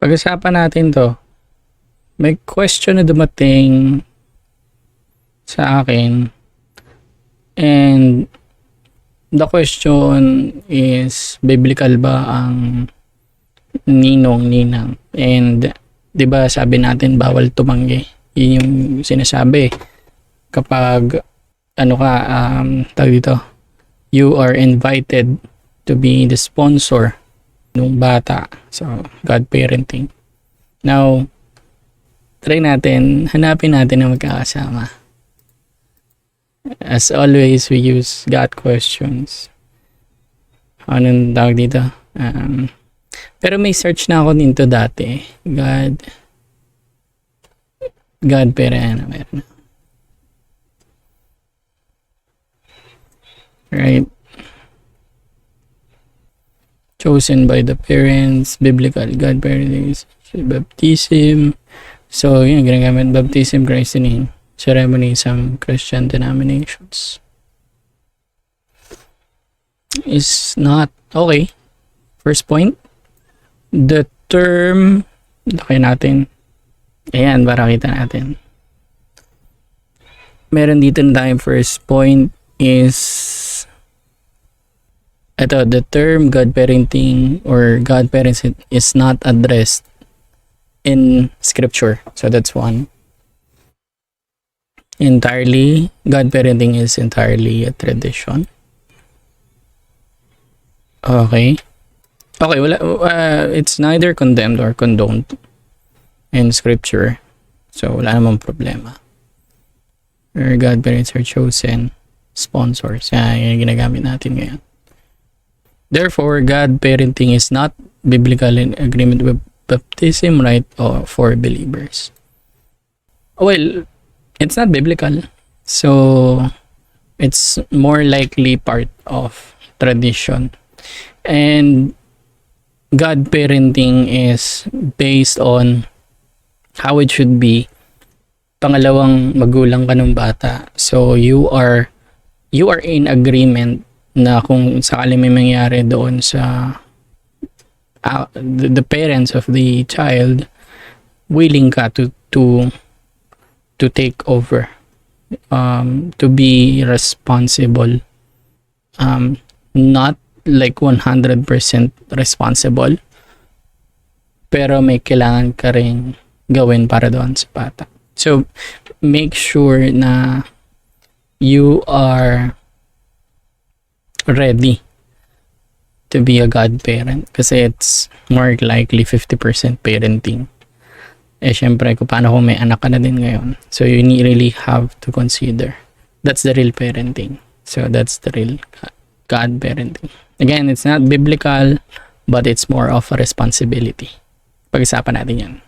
Pag-usapan natin to. May question na dumating sa akin. And the question is, biblical ba ang ninong-ninang? And 'di ba sabi natin bawal tumanggi. Yun yung sinasabi kapag tawag dito, you are invited to be the sponsor ng bata. So, godparenting. Now, hanapin natin ang magkakasama. As always, we use God questions. Anong tawag dito? Pero may search na ako dito dati. Godparent. Meron na. Right? Chosen by the parents, biblical godparenting, baptism. So, yun, ginagamit baptism, christening, ceremony, some Christian denominations. Is not okay. First point, the term, laki natin. Ayan, para kita natin. Meron dito na tayong first point is the term godparenting or godparents is not addressed in scripture. So that's one. Godparenting is entirely a tradition. Okay, wala, it's neither condemned or condoned in scripture. So wala namang problema. Godparents are chosen sponsors. Yan yung ginagamit natin ngayon. Therefore, godparenting is not biblical in agreement with baptism rite for believers. Well, it's not biblical. So, it's more likely part of tradition. And godparenting is based on how it should be. Pangalawang magulang ka ng bata. So, you are in agreement na kung sakali may mangyari doon sa the parents of the child, willing ka to take over, to be responsible, not like 100% responsible, pero may kailangan ka rin gawin para doon sa bata. So make sure na you are ready to be a godparent kasi it's more likely 50% parenting. Syempre, kung paano kung may anak ka na din ngayon. So, you really have to consider. That's the real parenting. So, that's the real godparenting. Again, it's not biblical, but it's more of a responsibility. Pag-isapan natin yan.